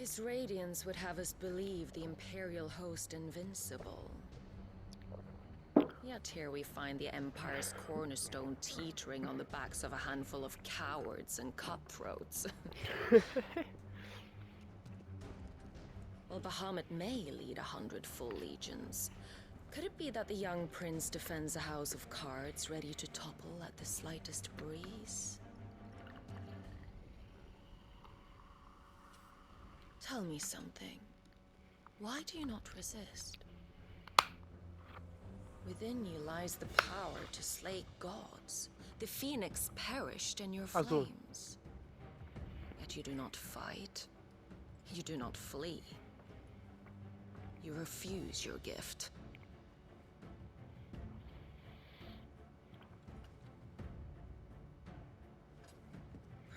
His radiance would have us believe the Imperial host invincible. Yet here we find the Empire's cornerstone teetering on the backs of a handful of cowards and cutthroats. While Bahamut may lead 100 full legions, could it be that the young prince defends a house of cards ready to topple at the slightest breeze? Tell me something. Why do you not resist? Within you lies the power to slay gods. The phoenix perished in your flames. Yet you do not fight. You do not flee. You refuse your gift.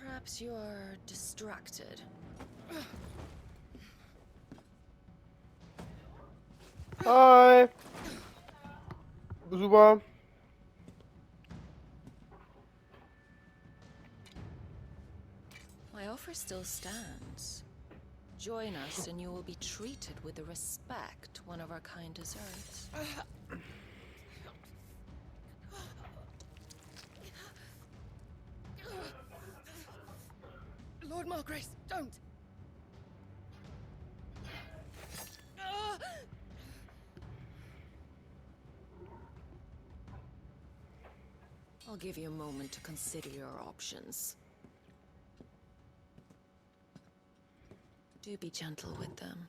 Perhaps you are distracted. Hi. Super. My offer still stands. Join us and you will be treated with the respect one of our kind deserves. Lord Margrace, don't! I'll give you a moment to consider your options. Do be gentle with them.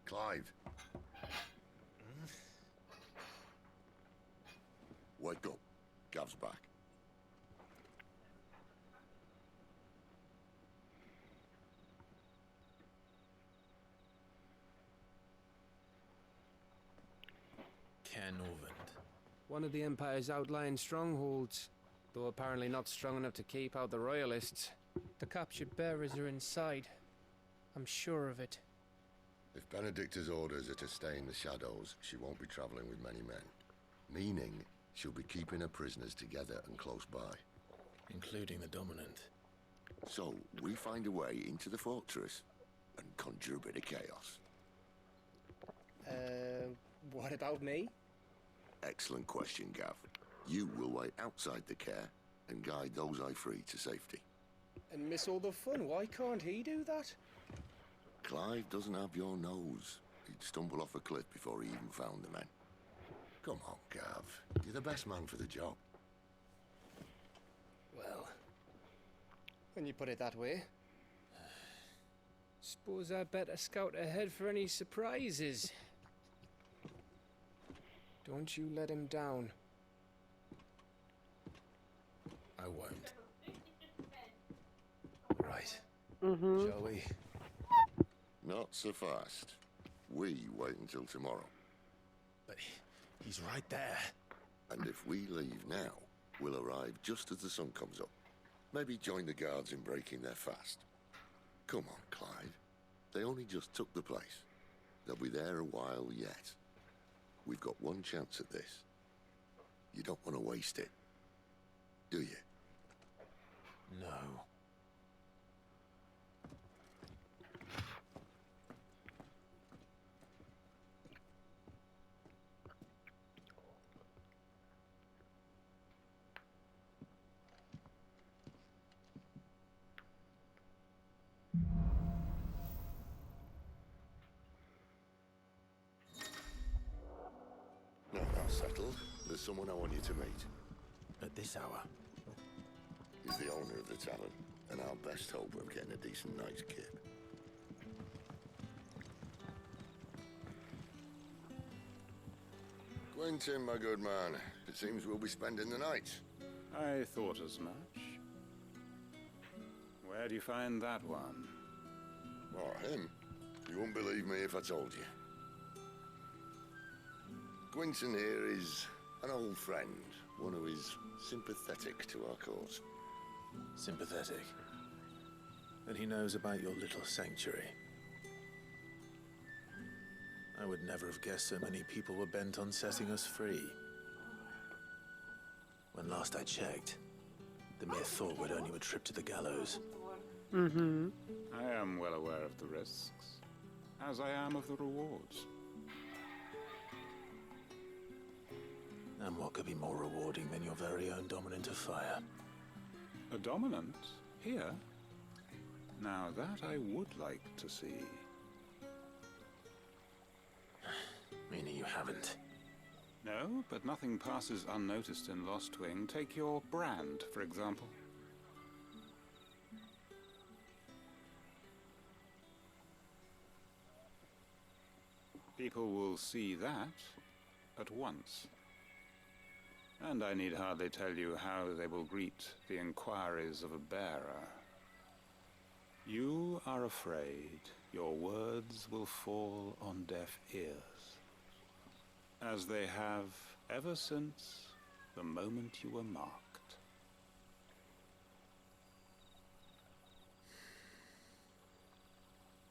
Clive. Wake up. Gav's back. One of the Empire's outlying strongholds, though apparently not strong enough to keep out the Royalists. The captured bearers are inside. I'm sure of it. If Benedicta's orders are to stay in the shadows, she won't be traveling with many men. Meaning, she'll be keeping her prisoners together and close by. Including the Dominant. So, we find a way into the fortress and conjure a bit of chaos. What about me? Excellent question, Gav. You will wait outside the care and guide those I free to safety. And miss all the fun. Why can't he do that? Clive doesn't have your nose. He'd stumble off a cliff before he even found the men. Come on, Gav. You're the best man for the job. Well, when you put it that way. Suppose I better scout ahead for any surprises. Don't you let him down. I won't. Right. Shall we? Not so fast. We wait until tomorrow. But he's right there. And if we leave now, we'll arrive just as the sun comes up. Maybe join the guards in breaking their fast. Come on, Clive. They only just took the place. They'll be there a while yet. We've got one chance at this. You don't want to waste it, do you? No. No, that's settled. There's someone I want you to meet. At this hour. He's the owner of the tavern, and our best hope of getting a decent night's kip. Quentin, my good man. It seems we'll be spending the night. I thought as much. Where do you find that one? Oh, him? You wouldn't believe me if I told you. Quentin here is an old friend, one who is sympathetic to our cause. Sympathetic. And he knows about your little sanctuary. I would never have guessed so many people were bent on setting us free. When last I checked, the mere thought would earn you a trip to the gallows. Mm-hmm. I am well aware of the risks, as I am of the rewards. And what could be more rewarding than your very own dominant of fire? A dominant? Here? Now that I would like to see. Meaning you haven't. No, but nothing passes unnoticed in Lost Wing. Take your brand, for example. People will see that at once. And I need hardly tell you how they will greet the inquiries of a bearer. You are afraid your words will fall on deaf ears, as they have ever since the moment you were marked.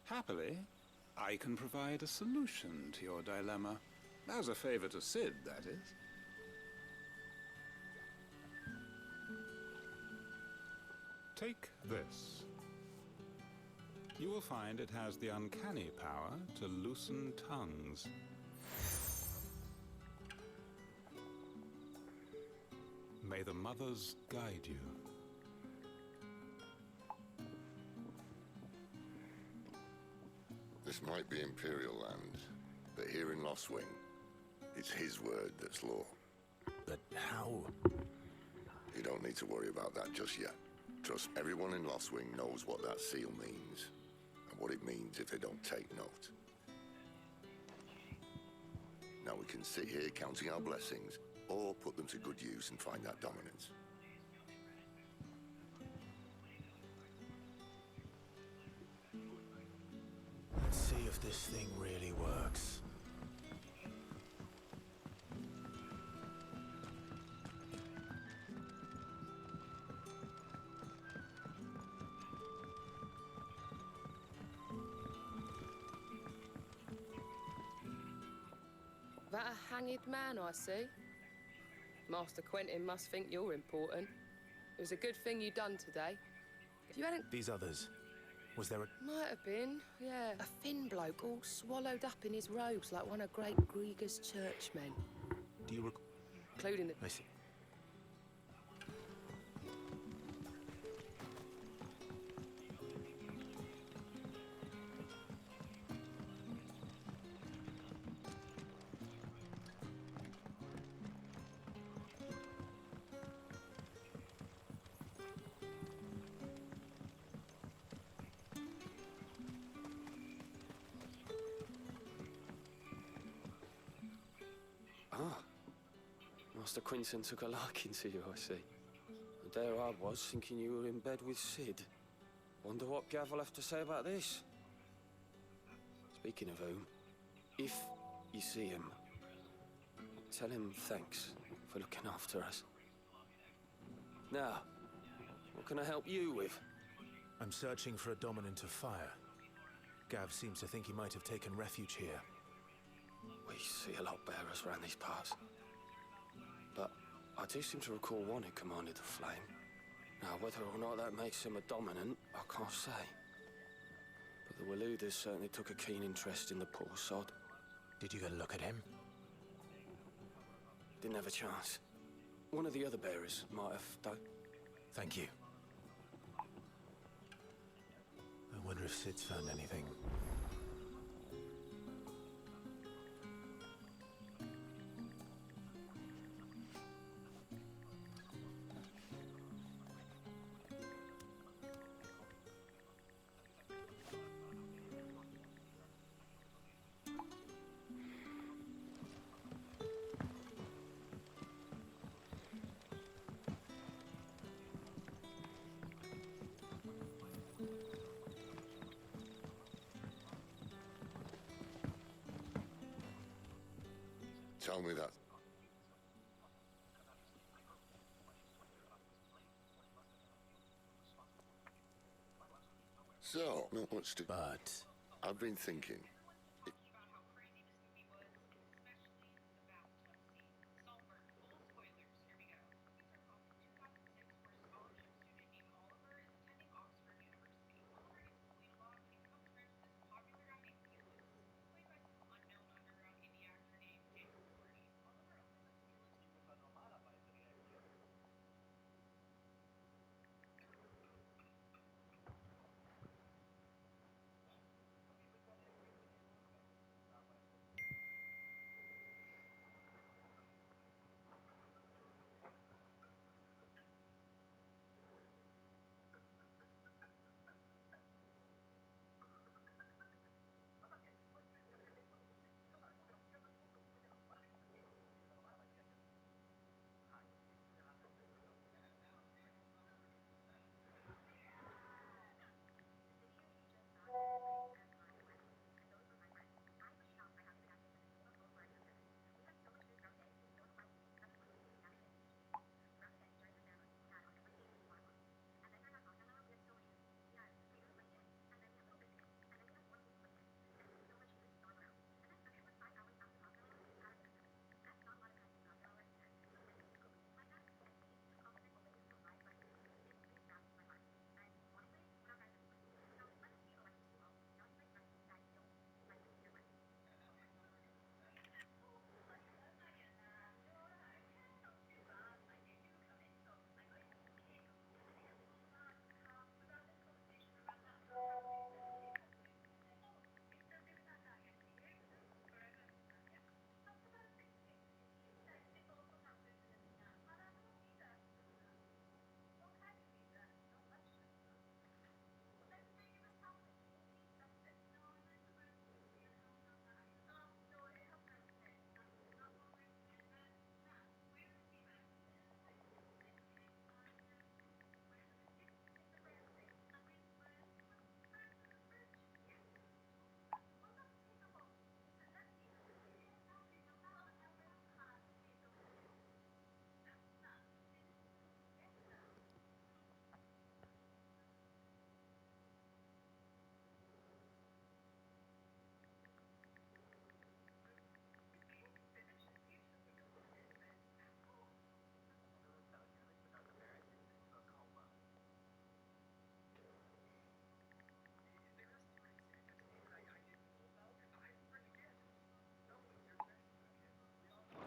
Happily, I can provide a solution to your dilemma. As a favor to Sid, that is. Take this. You will find it has the uncanny power to loosen tongues. May the mothers guide you. This might be Imperial land, but here in Lost Wing, it's his word that's law. But how? You don't need to worry about that just yet. Trust everyone in Lost Wing knows what that seal means, and what it means if they don't take note. Now we can sit here counting our blessings, or put them to good use and find that dominance. Let's see if this thing really works. That a hanged man, I see. Master Quentin must think you're important. It was a good thing you done today. If you hadn't... These others, was there a... Might have been, yeah. A thin bloke all swallowed up in his robes like one of great Grieger's churchmen. Do you Including the... I see. Ah, Master Quentin took a liking to you, I see. And there I was, thinking you were in bed with Sid. Wonder what Gav will have to say about this. Speaking of whom, if you see him, tell him thanks for looking after us. Now, what can I help you with? I'm searching for a dominant of fire. Gav seems to think he might have taken refuge here. We see a lot of bearers around these parts. But I do seem to recall one who commanded the flame. Now, whether or not that makes him a dominant, I can't say. But the Waluders certainly took a keen interest in the poor sod. Did you get a look at him? Didn't have a chance. One of the other bearers might have, though. Thank you. I wonder if Sid's found anything. Tell me that. So, not much to... But I've been thinking.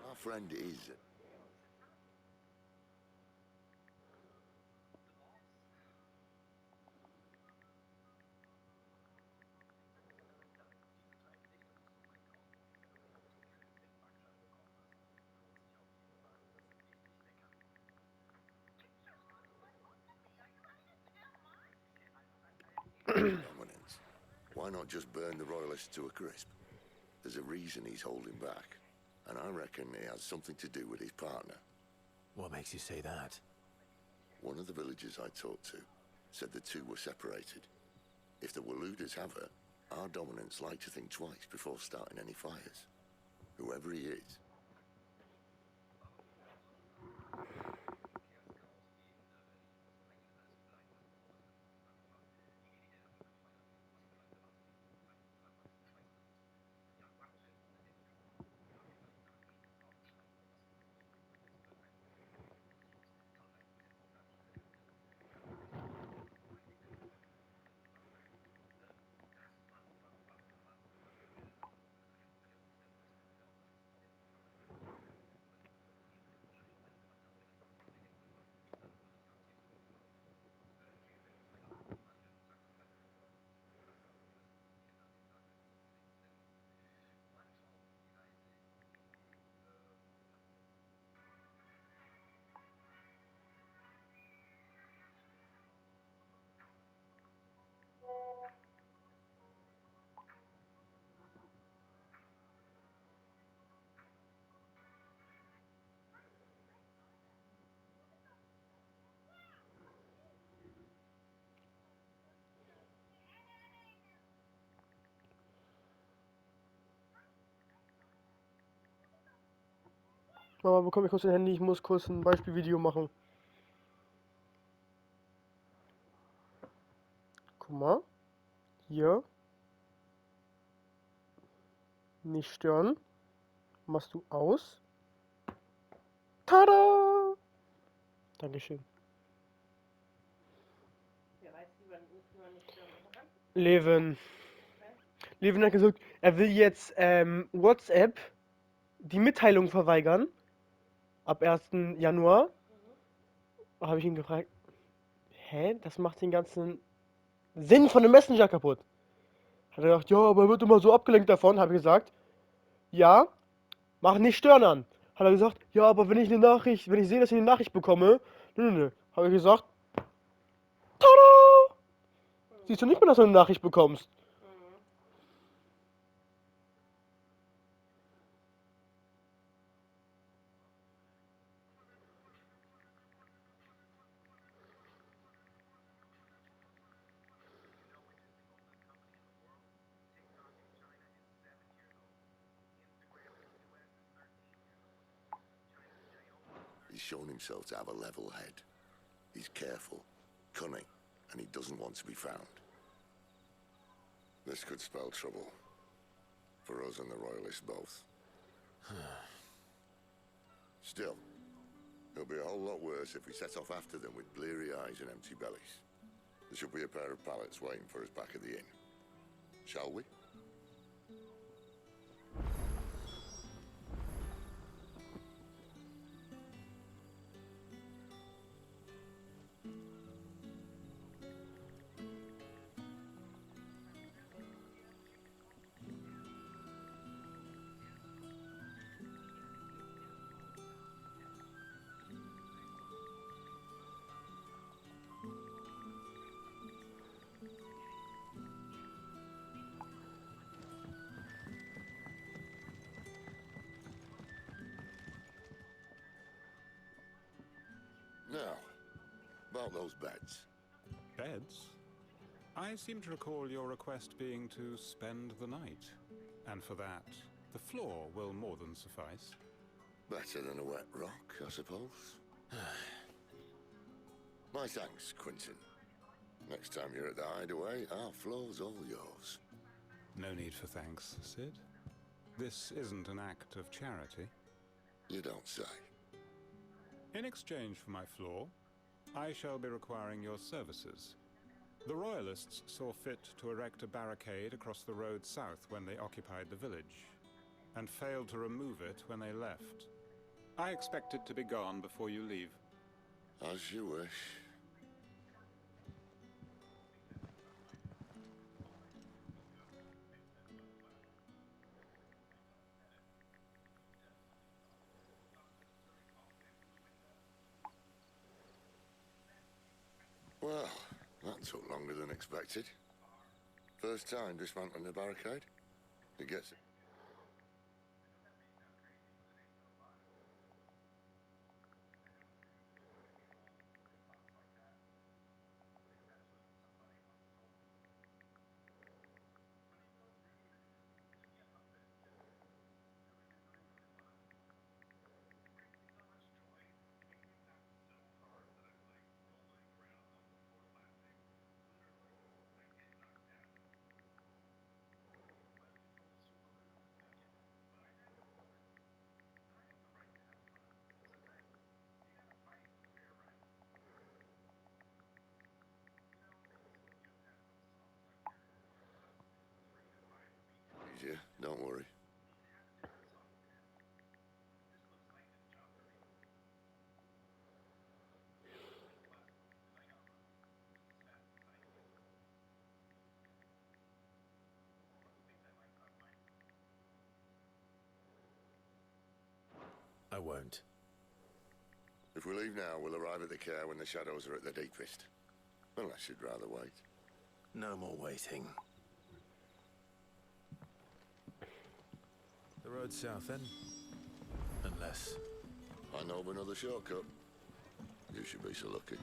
Our friend is... dominance. Why not just burn the royalists to a crisp? There's a reason he's holding back. And I reckon it has something to do with his partner. what makes you say that? One of the villagers I talked to said the two were separated. If the Waluders have her, our dominants like to think twice before starting any fires. Whoever he is. Mama, bekomme ich kurz ein Handy? Ich muss kurz ein Beispielvideo machen. Guck mal. Hier. Nicht stören. Machst du aus. Tada! Dankeschön. Leven. Leven hat gesagt, er will jetzt WhatsApp die Mitteilung verweigern. Ab 1. Januar. Habe ich ihn gefragt, hä? Das macht den ganzen Sinn von dem Messenger kaputt. Hat er gesagt, ja, aber er wird immer so abgelenkt davon. Habe ich gesagt, ja, mach nicht stören an. Hat er gesagt, ja, aber wenn ich sehe, dass ich eine Nachricht bekomme, nö. Habe ich gesagt, tada! Siehst du nicht mehr, dass du eine Nachricht bekommst. He's shown himself to have a level head. He's careful, cunning, and he doesn't want to be found. This could spell trouble. For us and the Royalists both. Still, it'll be a whole lot worse if we set off after them with bleary eyes and empty bellies. There should be a pair of pallets waiting for us back at the inn. Shall we? Now, about those beds. Beds? I seem to recall your request being to spend the night. And for that, the floor will more than suffice. Better than a wet rock, I suppose. My thanks, Quentin. Next time you're at the hideaway, our floor's all yours. No need for thanks, Sid. This isn't an act of charity. You don't say. In exchange for my floor, I shall be requiring your services. The Royalists saw fit to erect a barricade across the road south when they occupied the village, and failed to remove it when they left. I expect it to be gone before you leave. As you wish. Well, that took longer than expected. First time dismantling the barricade? It gets it. Easier, don't worry. I won't. If we leave now, we'll arrive at the care when the shadows are at their deepest. Unless you'd rather wait. No more waiting. The road south, then? Unless... I know of another shortcut. You should be so lucky.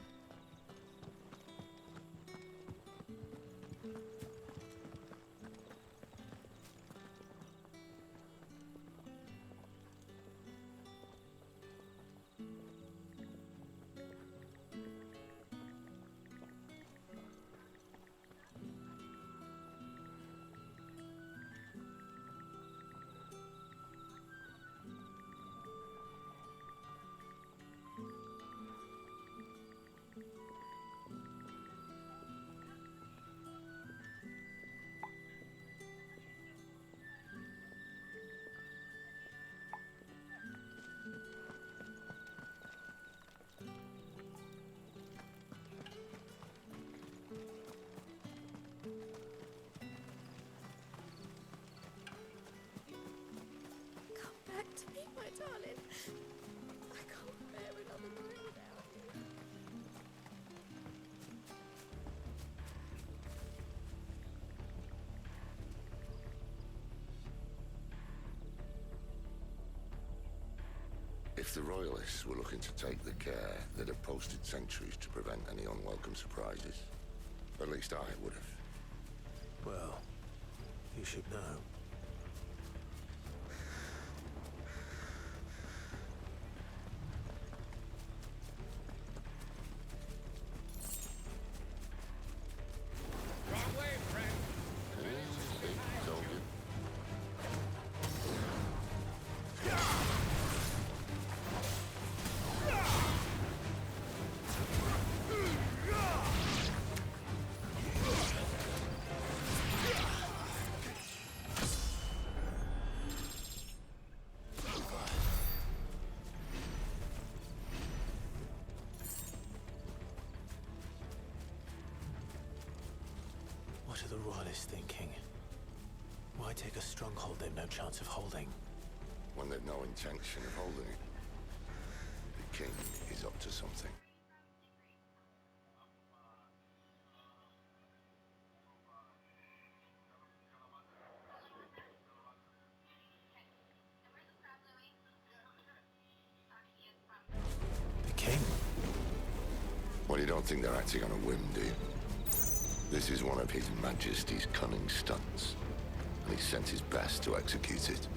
the Royalists were looking to take the care, they'd have posted sentries to prevent any unwelcome surprises. At least I would have. Well, you should know. Told you. What are the Royalists thinking? Why take a stronghold they've no chance of holding? When they've no intention of holding it. The king is up to something. The king? Well, you don't think they're acting on a whim, do you? This is one of His Majesty's cunning stunts, and he sent his best to execute it.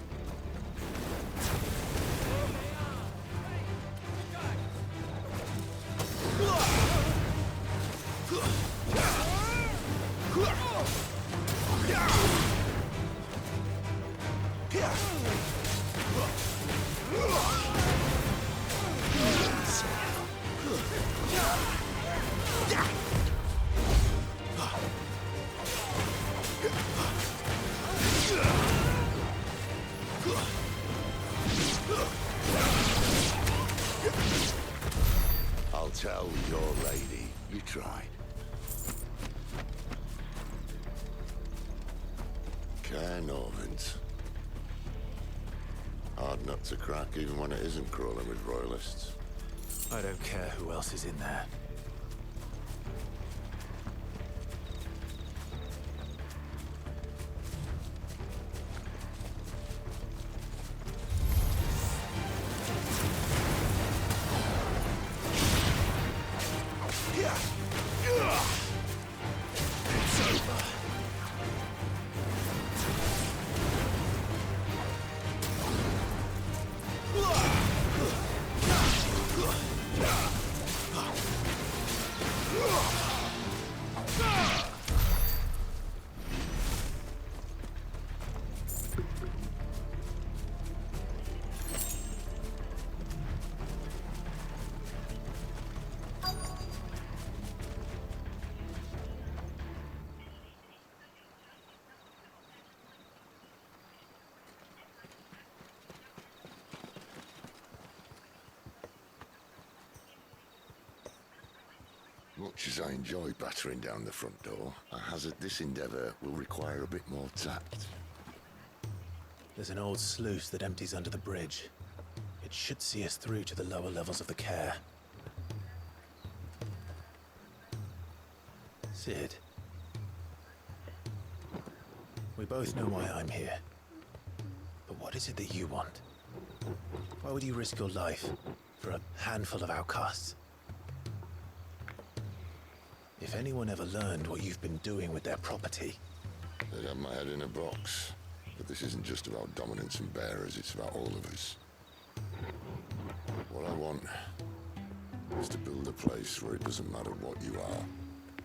I'll tell your lady you tried. Cairnorvins. Hard nut to crack even when it isn't crawling with royalists. I don't care who else is in there. Much as I enjoy battering down the front door, I hazard this endeavour will require a bit more tact. There's an old sluice that empties under the bridge. It should see us through to the lower levels of the care. Sid. We both know why I'm here. But what is it that you want? Why would you risk your life for a handful of outcasts? If anyone ever learned what you've been doing with their property... They'd have my head in a box. But this isn't just about dominance and bearers, it's about all of us. What I want is to build a place where it doesn't matter what you are,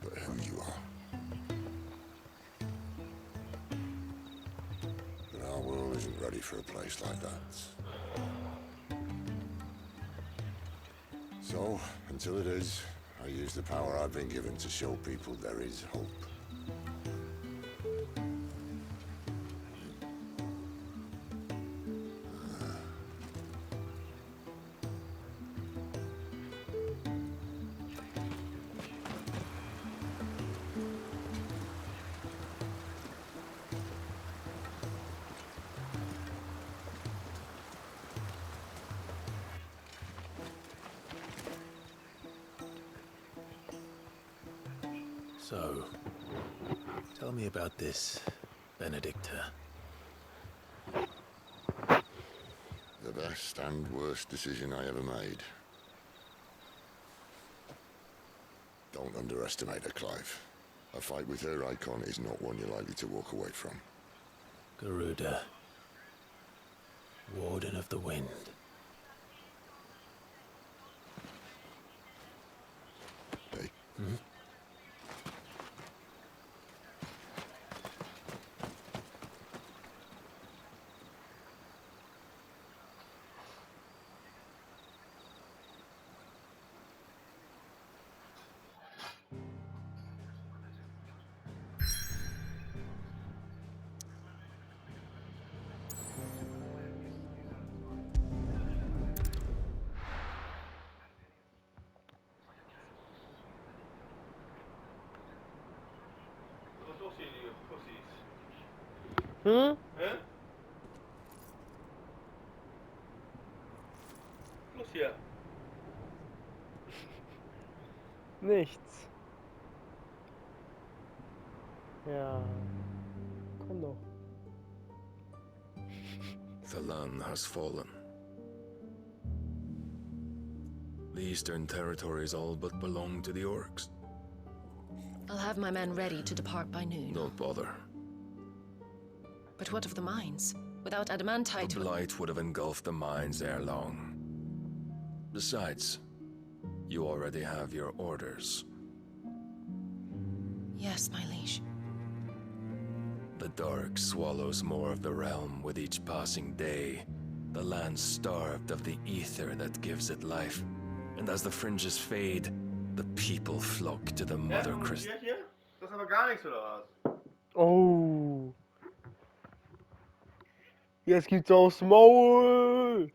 but who you are. But our world isn't ready for a place like that. So, until it is, I use the power I've been given to show people there is hope. So, tell me about this Benedicta. The best and worst decision I ever made. Don't underestimate her, Clive. A fight with her icon is not one you're likely to walk away from. Garuda, Warden of the Wind. Hey? Hm? Los hier. Nichts. Ja. Komm doch. The land has fallen. The Eastern Territories all but belong to the Orcs. I'll have my men ready to depart by noon. Don't bother. But what of the mines? Without adamantite... The blight would have engulfed the mines ere long. Besides, you already have your orders. Yes, my liege. The dark swallows more of the realm with each passing day. The land starved of the ether that gives it life. And as the fringes fade, the people flock to the Mother Crystal. Das ist aber gar nichts, oder was? Oh. Jetzt gibt's aufs Maul.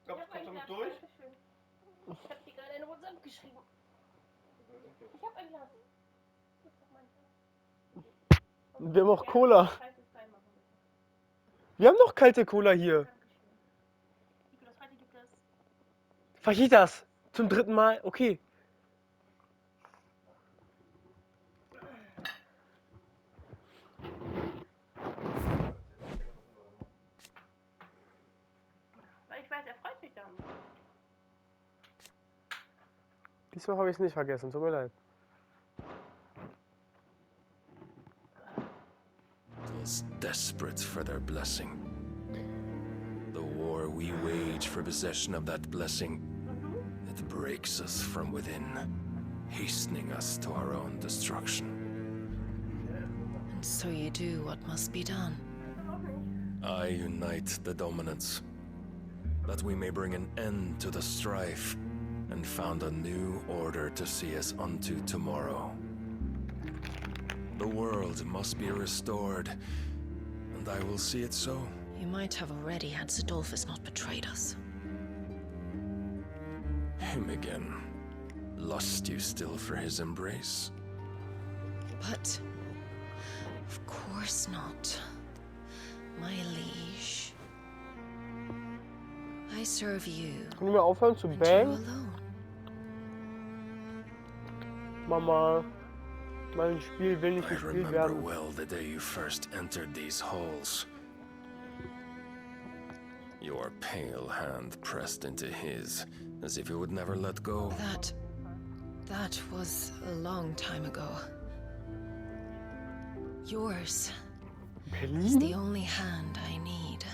Kommst du noch durch? Ich hab dir gerade eine WhatsApp geschrieben. Ich hab ein Glas. Wir haben auch Cola. Wir haben noch kalte Cola hier. Fajitas. Zum 3. Mal. Okay. Weil ich weiß, er freut sich dann. Diesmal habe ich es nicht vergessen. Tut mir leid. Was desperate for their blessing. The war we wage for possession of that blessing, it breaks us from within, hastening us to our own destruction. And so you do what must be done. I unite the dominants, that we may bring an end to the strife, and found a new order to see us unto tomorrow. The world must be restored, and I will see it so. You might have already had Zidolphus not betrayed us. Him again. Lust you still for his embrace? But... of course not. My liege. I serve you. Können wir aufhören zu And you bang? alone. Mama. Mein Spiel will nicht I gespielt remember werden. well the day you first entered these halls. Your pale hand pressed into his, as if you would never let go. That was a long time ago. Yours is the only hand I need.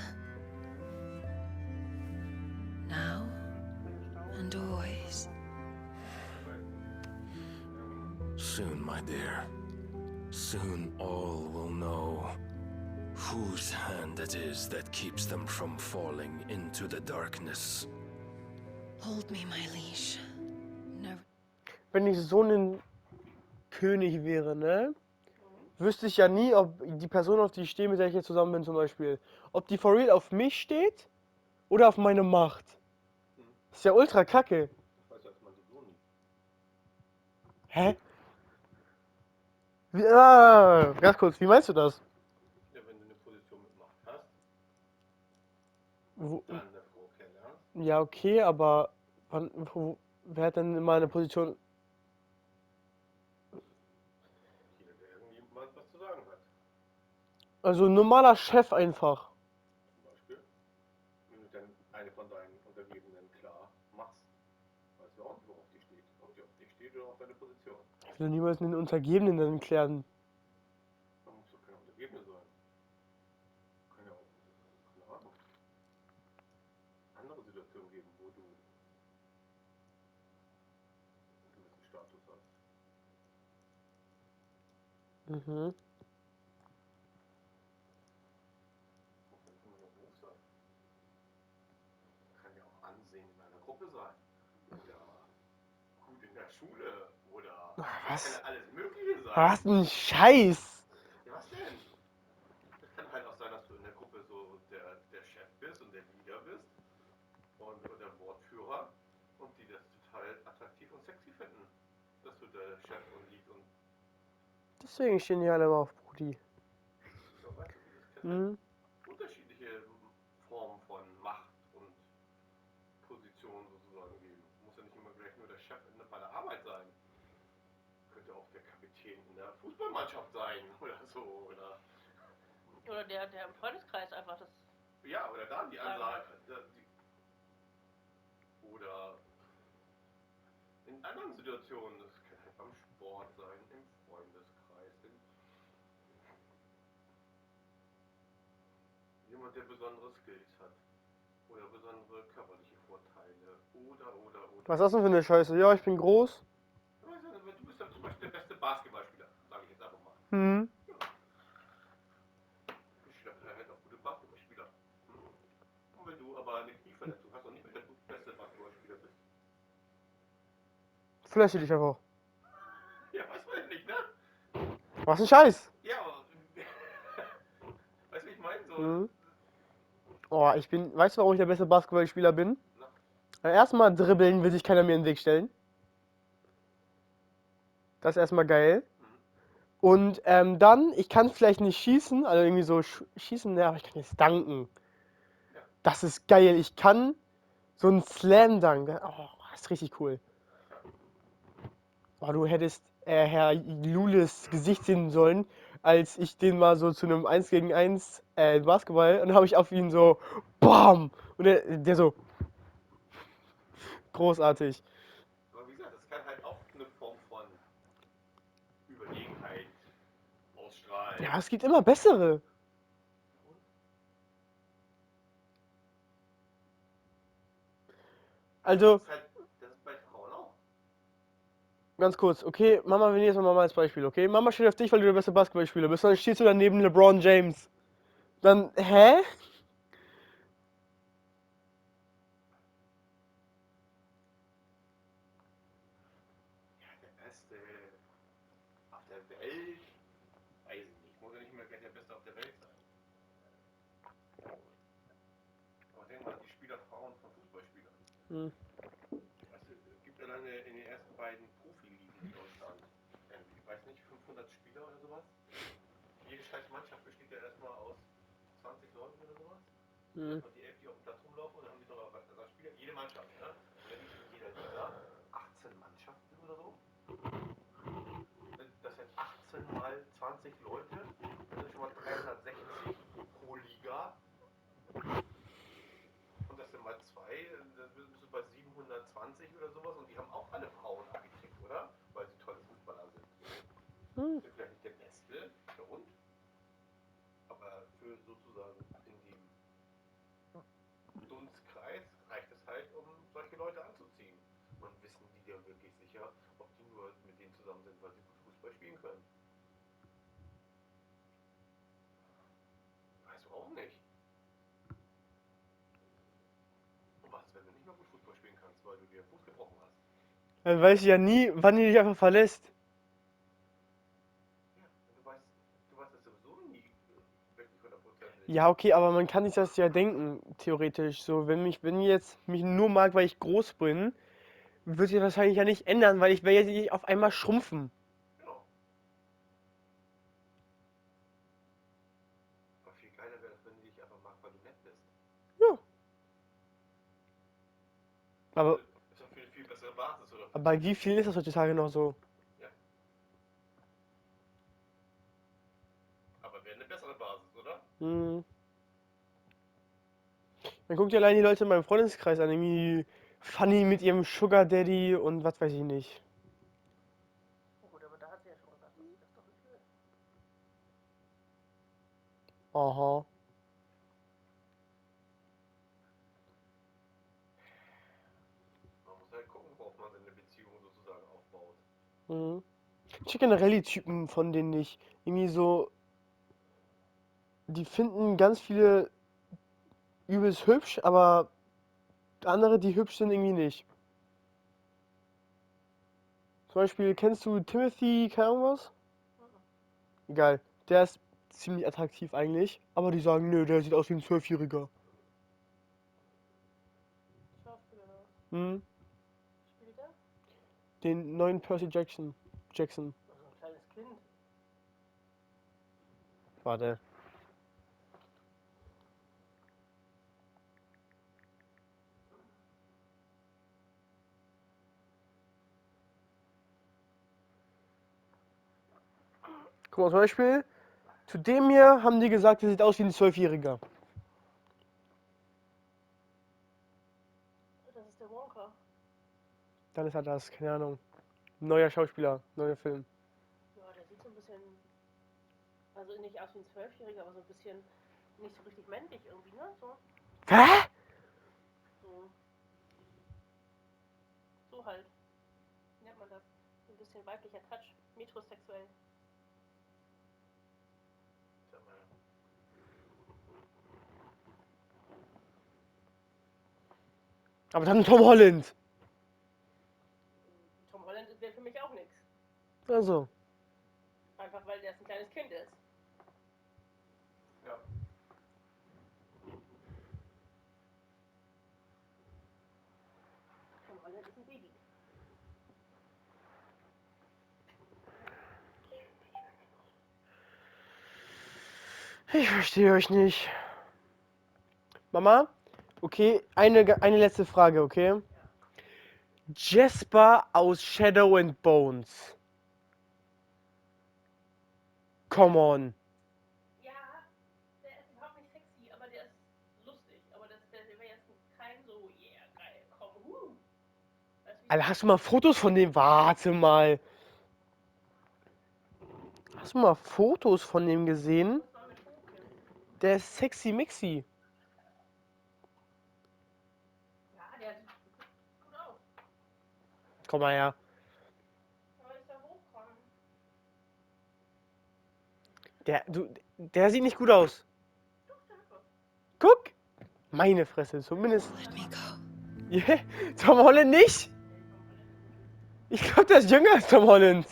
Now and always. Soon, my dear. Soon all will know whose hand it is that keeps them from falling into the darkness. Hold me, my liege. Never. Wenn ich so ein König wäre, ne? Wüsste ich ja nie, ob die Person, auf die ich stehe, mit der ich jetzt zusammen bin zum Beispiel, ob die for real auf mich steht oder auf meine Macht. Das ist ja ultra kacke. Hä? Ganz kurz, wie meinst du das? Ja, wenn du eine Position mit Macht hast, Wo, dann eine Frau kennenlernst. ja, okay, aber wer hat denn mal eine Position? Jeder, der irgendjemand was zu sagen hat. Also ein normaler Chef einfach. Zum Beispiel. will doch niemals einen Untergebenen dann klären. Man muss doch keine Untergebene sein. Kann ja auch, keine Ahnung, andere Situationen geben, wo du einen gewissen Status hast. Mhm. Muss ja nicht immer nur Beruf sein. Kann ja auch Ansehen in einer Gruppe sein. Oder gut in der Schule. Oder das kann ja alles Mögliche sein. Was ein Scheiß! Ja, was denn? Es kann halt auch sein, dass du in der Gruppe so der Chef bist und der Leader bist und oder Wortführer und die das total attraktiv und sexy finden, dass du der Chef und Lead und Deswegen stehen die alle immer auf Brudi. so, weißt du, es kann Mhm. halt unterschiedliche Formen von Macht und Position sozusagen geben. Muss ja nicht immer gleich nur der Chef bei der Arbeit sein. Könnte auch der Kapitän in der Fußballmannschaft sein oder so. Oder der im Freundeskreis einfach das. Ja, oder da die Ansage. Oder in anderen Situationen. Das kann halt beim Sport sein, im Freundeskreis. Jemand, der besondere Skills hat. Oder besondere körperliche Vorteile. Oder. Was ist das denn für eine Scheiße? Ja, ich bin groß. Du bist ja zum Beispiel der beste Basketballspieler, sage ich jetzt einfach mal. Mhm. Ich glaube, er halt auch gute Basketballspieler. Und wenn du aber eine Knieverletzung hast und nicht mehr der beste Basketballspieler bist. Fläche dich einfach. Ja, weiß man ja nicht, ne? Was ein Scheiß! Ja, aber. Weißt du, wie ich meine? So. Mhm. Oh, weißt du, warum ich der beste Basketballspieler bin? Erstmal dribbeln will sich keiner mir in den Weg stellen. Das ist erstmal geil. Und dann, ich kann vielleicht nicht schießen, also irgendwie so schießen, ja, aber ich kann jetzt danken. Das ist geil. Ich kann so einen Slam-Dunk. Oh, das ist richtig cool. Oh, du hättest Herr Lules Gesicht sehen sollen, als ich den mal so zu einem 1 gegen 1 Basketball und dann habe ich auf ihn so BAM! Und der so großartig. Aber wie gesagt, das kann halt auch eine Form von Überlegenheit ausstrahlen. Ja, es gibt immer bessere. Also, Das ist bei Frauen auch. ganz kurz, okay, Mama, wir nehmen jetzt mal Mama als Beispiel, okay? Mama steht auf dich, weil du der beste Basketballspieler bist, dann stehst du daneben LeBron James. Dann, hä? Ja, der Beste auf der Welt. Weiß ich nicht. Muss ja nicht mehr gleich der Beste auf der Welt sein. Aber denk mal an die Spielerfrauen von Fußballspielern. Hm. Weißt du, es gibt alleine in den ersten beiden Profiligen in Deutschland, ich weiß nicht, 500 Spieler oder sowas. Jede scheiß Mannschaft besteht ja erstmal aus 20 Leuten oder sowas. Erstmal die 11, die auf dem Platz rumlaufen und dann haben die noch was Spieler. Jede Mannschaft, ne? Und dann gibt es in jeder Liga 18 Mannschaften oder so. Das sind 18 mal 20 Leute. Das sind schon mal 360 pro Liga. Und das sind mal zwei, dann bist du bei 720 oder sowas und die haben auch alle Frauen angekriegt, oder? Weil sie tolle Fußballer sind. Sind vielleicht nicht der Beste, für uns, aber für sozusagen in dem Dunstkreis reicht es halt, um solche Leute anzuziehen. Und wissen die ja wirklich sicher, ob die nur mit denen zusammen sind, weil sie gut Fußball spielen können. Weißt du auch nicht. Und was, wenn du nicht mehr gut Fußball spielen kannst, weil du dir den Fuß gebrochen hast? Dann weiß ich ja nie, wann die dich einfach verlässt. Ja, du weißt es sowieso nie wirklich 100%. Ja, okay, aber man kann sich das ja denken, theoretisch. So, wenn jetzt mich nur mag, weil ich groß bin, wird sich das wahrscheinlich ja nicht ändern, weil ich werde ja nicht auf einmal schrumpfen. Genau. Aber viel geiler wäre es, wenn die dich einfach mag, weil du nett bist. Ja. Aber, Das ist doch viel bessere Basis, oder? aber bei wie vielen ist das heutzutage noch so? Ja. Aber wäre eine bessere Basis, oder? Hm. Man guckt ja allein die Leute in meinem Freundeskreis an, irgendwie Fanny mit ihrem Sugar Daddy und was weiß ich nicht. Gut, aber Aha. Man muss halt gucken, worauf man seine Beziehung sozusagen aufbaut. Mhm. Ich find generell die Typen von denen nicht. Irgendwie so, die finden ganz viele übelst hübsch, aber andere, die hübsch sind, irgendwie nicht. Zum Beispiel, kennst du Timothy, keine Ahnung was? Egal, der ist ziemlich attraktiv eigentlich, aber die sagen, nö, der sieht aus wie ein 12-Jähriger. Schauspieler oder was? Hm? Spielt er? Den neuen Percy Jackson. Jackson. Also ein kleines Kind. Warte. Guck mal, zum Beispiel, zu dem hier haben die gesagt, der sieht aus wie ein 12-Jähriger. Das ist der Wonka. Dann ist er das, keine Ahnung. Neuer Schauspieler, neuer Film. Ja, der sieht so ein bisschen, also nicht aus wie ein 12-Jähriger, aber so ein bisschen nicht so richtig männlich irgendwie, ne? So, Hä? so halt. Wie nennt man das? So ein bisschen weiblicher Touch. Metrosexuell. Sag mal, Aber dann Tom Holland. Tom Holland wäre für mich auch nichts. Also. Einfach weil der ein kleines Kind ist. ja. Tom Holland ist ein Baby. Ich verstehe euch nicht. Mama? Okay, eine letzte Frage, okay? Jasper aus Shadow and Bones. Come on. Ja, der ist überhaupt nicht sexy, aber der ist lustig. Aber der wäre jetzt kein so, yeah, geil, komm, Weißt du, Alter, hast du mal Fotos von dem? Warte mal. Hast du mal Fotos von dem gesehen? was war mit Fokus? Der ist sexy mixy. Ja, der sieht gut aus. Komm mal her. Soll ich da hochkommen? Der sieht nicht gut aus. Guck. Meine Fresse, zumindest. Let me go. Yeah. Tom Holland nicht? Ich glaube, der ist jünger als Tom Holland.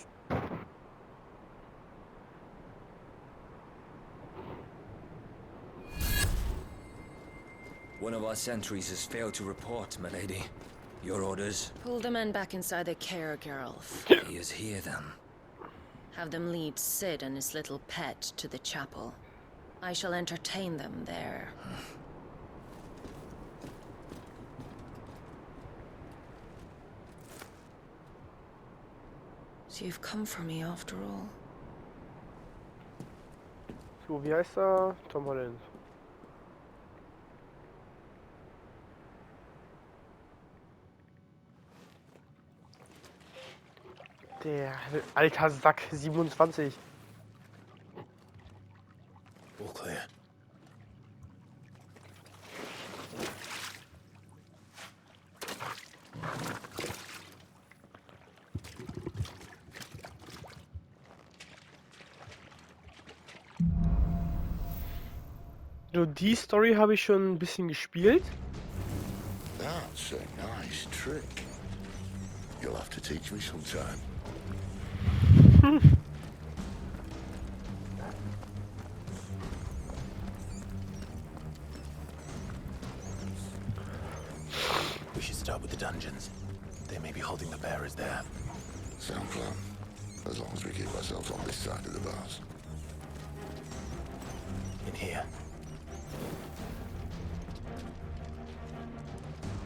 One of our sentries has failed to report, my lady. Your orders? Pull the men back inside the care girls. He is here, then. Have them lead Sid and his little pet to the chapel. I shall entertain them there. So you've come for me after all. So, wie heißt er? Tom Holland. Der alter Sack, 27. All clear. So, die Story habe ich schon ein bisschen gespielt. That's a nice trick. You'll have to teach me sometime. We should start with the dungeons. They may be holding the bearers there. Sound plan. As long as we keep ourselves on this side of the bars. In here.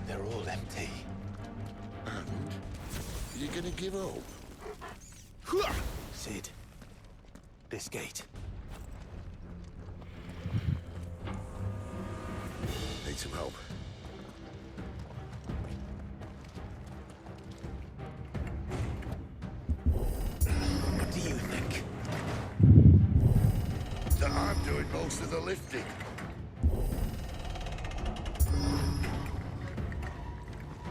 They're all empty. And you're gonna give up? Sid. This gate. Need some help. What do you think? That I'm doing most Thanks to the lifting.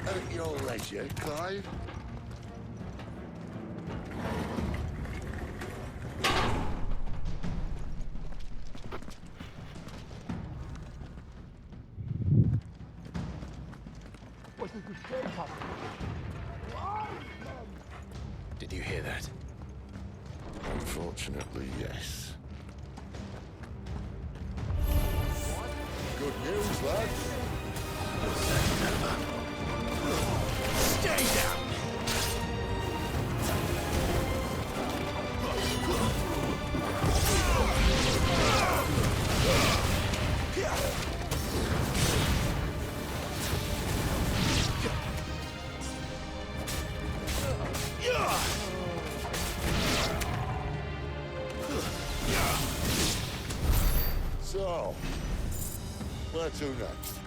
At your leisure, Clive. Did you hear that? Unfortunately, yes. Good news, lads. Stay down! So, where to next?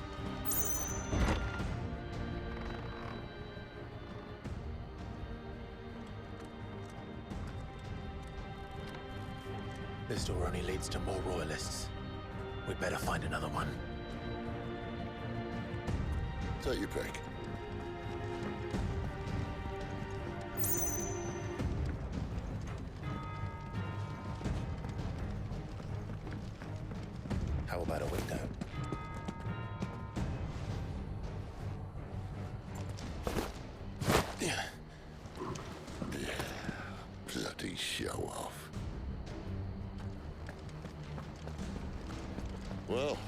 This door only leads to more royalists. We'd better find another one. Take your pick. How about a window? Bloody show off. Well,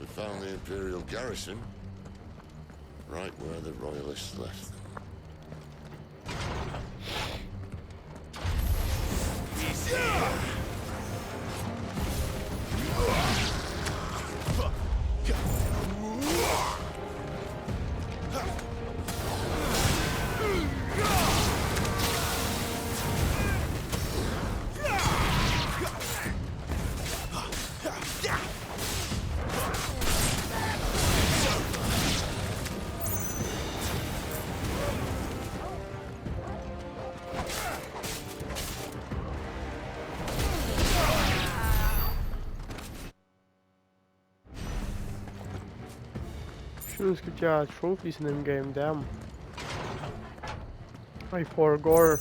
we found the Imperial garrison. Right where the Royalists left them. Stimmt, es gibt ja Trophies in dem Game, damn. I forgot.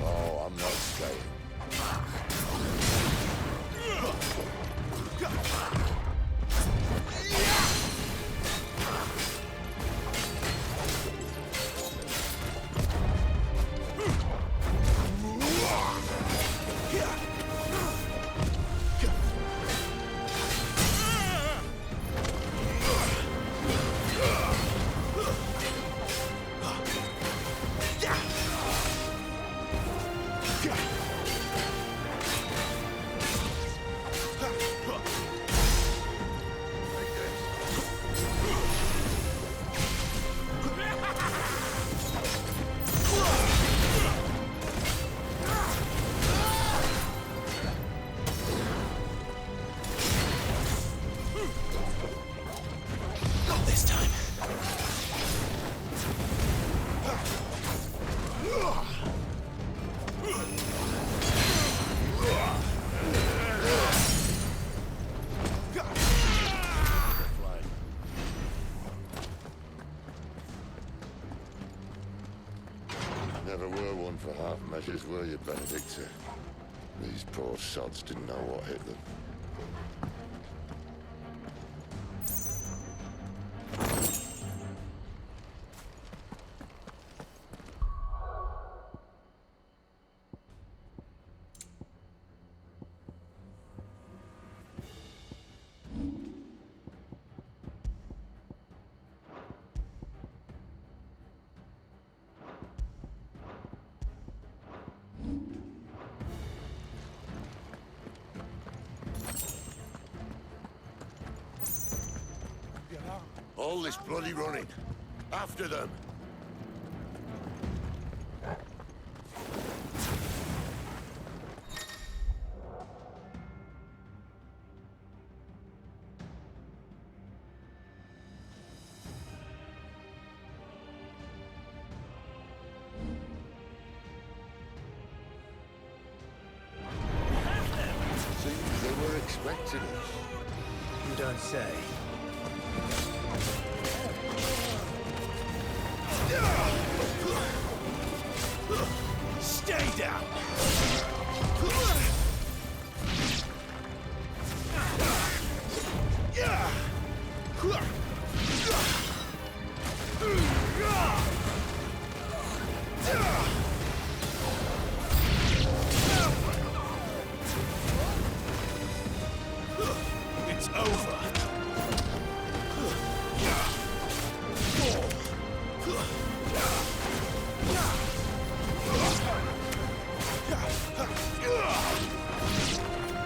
Oh, I'm not staying. Not this time. Never were one for half measures, were you, Benedicta? These poor sods didn't know what hit them. All this bloody running. After them. Seems they were expecting us. You don't say. Stay down! It's over.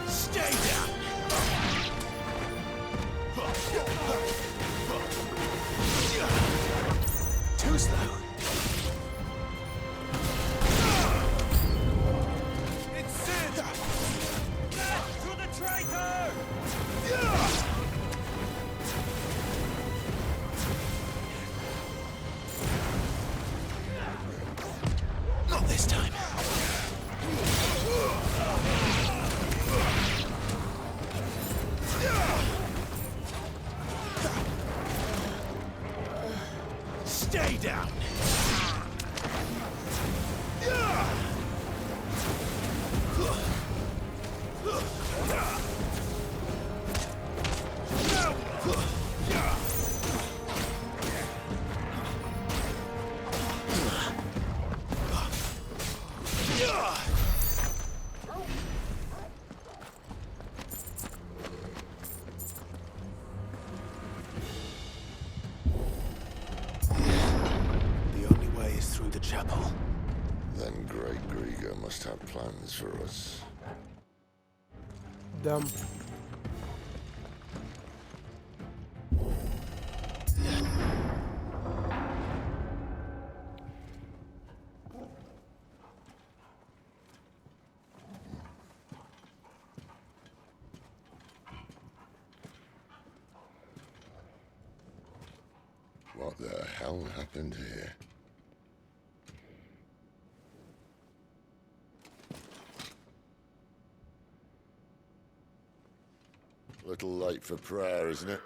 Stay down! Too slow. It's Sid! Death to the traitor! Not this time. Stay down! The only way is through the chapel. Then Great Grieger must have plans for us. Damn. What the hell happened here? Little late for prayer, isn't it?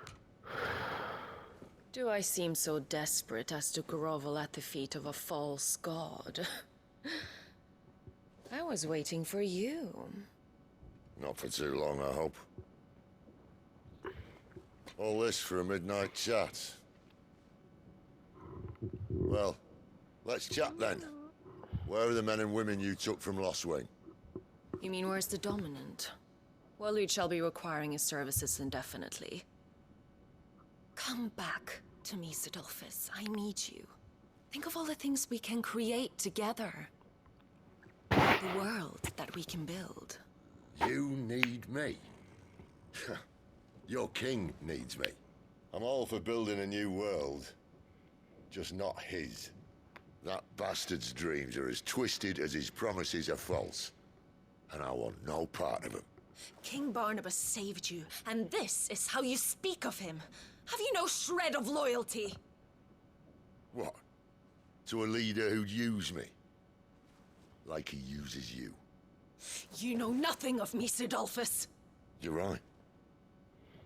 Do I seem so desperate as to grovel at the feet of a false god? I was waiting for you. Not for too long, I hope. All this for a midnight chat. Well, let's chat then. Where are the men and women you took from Lostwing? You mean where's the dominant? Well, you shall be requiring his services indefinitely. Come back to me, Sidolphus. I need you. Think of all the things we can create together. The world that we can build. You need me? Your king needs me. I'm all for building a new world. Just not his. That bastard's dreams are as twisted as his promises are false. And I want no part of them. King Barnabas saved you, and this is how you speak of him. Have you no shred of loyalty? What? To a leader who'd use me? Like he uses you? You know nothing of me, Sidolphus. You're right.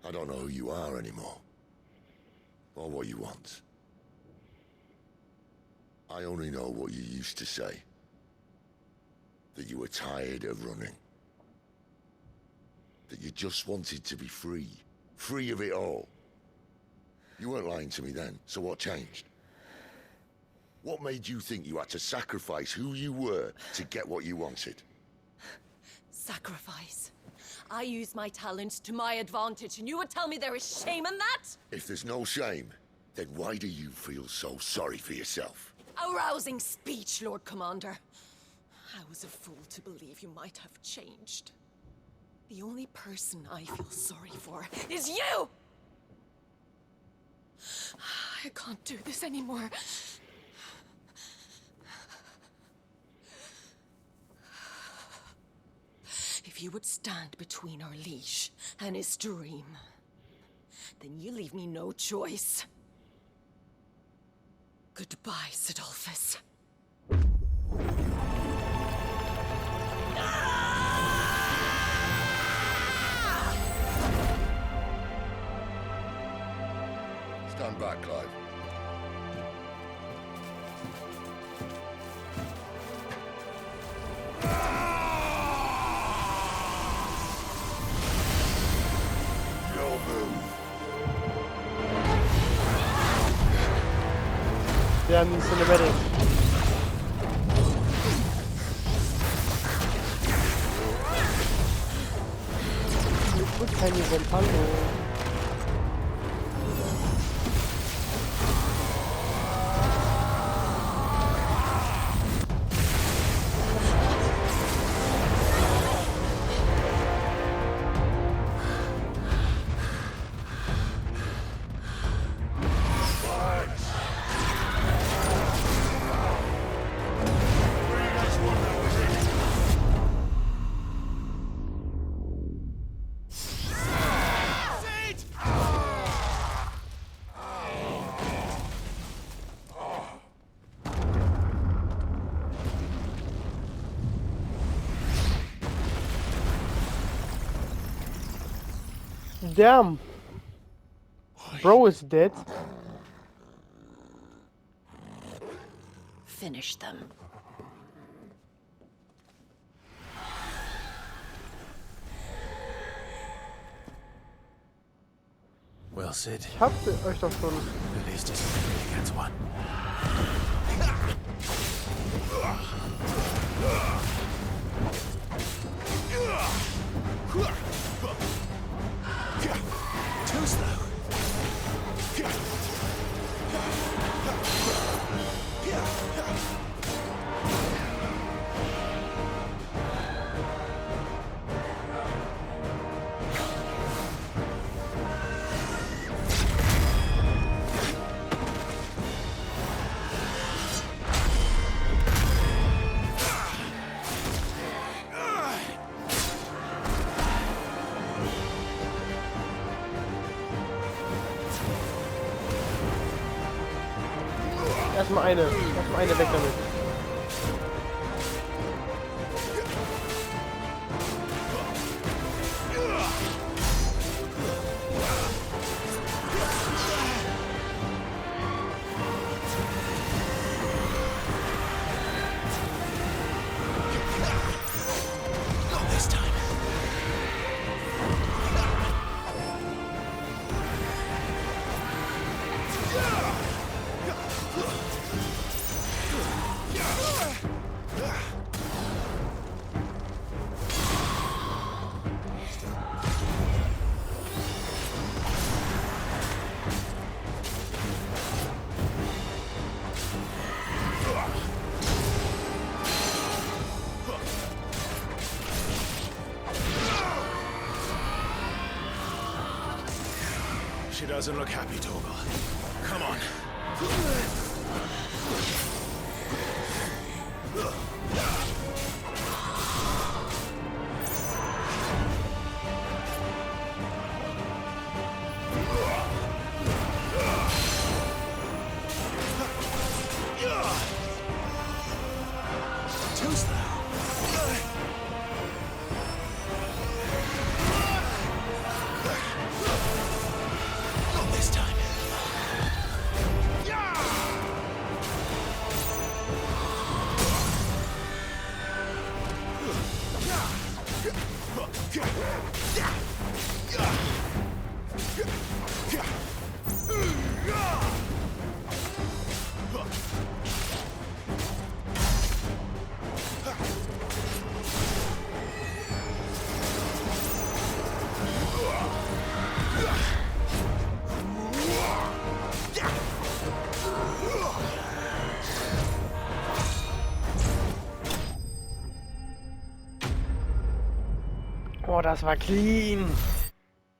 I don't know who you are anymore. Or what you want. I only know what you used to say. That you were tired of running. That you just wanted to be free. Free of it all. You weren't lying to me then, so what changed? What made you think you had to sacrifice who you were to get what you wanted? Sacrifice. I use my talents to my advantage, and you would tell me there is shame in that? If there's no shame, then why do you feel so sorry for yourself? A rousing speech, Lord Commander. I was a fool to believe you might have changed. The only person I feel sorry for is you! I can't do this anymore. If you would stand between our leash and his dream, then you leave me no choice. Goodbye, Sidolphus. Stand back, Clive. Your move. Wir haben die Cinematic. Gut, kein Event, hallo. Damn. Bro is dead. Finish them. Well, Sid, Ich hab euch doch schon. at least it's only against one. Too slow. Erstmal eine weg damit. Not this time. She doesn't look happy, Torgal. Come on. Too slow. Not this time. Oh, das war clean.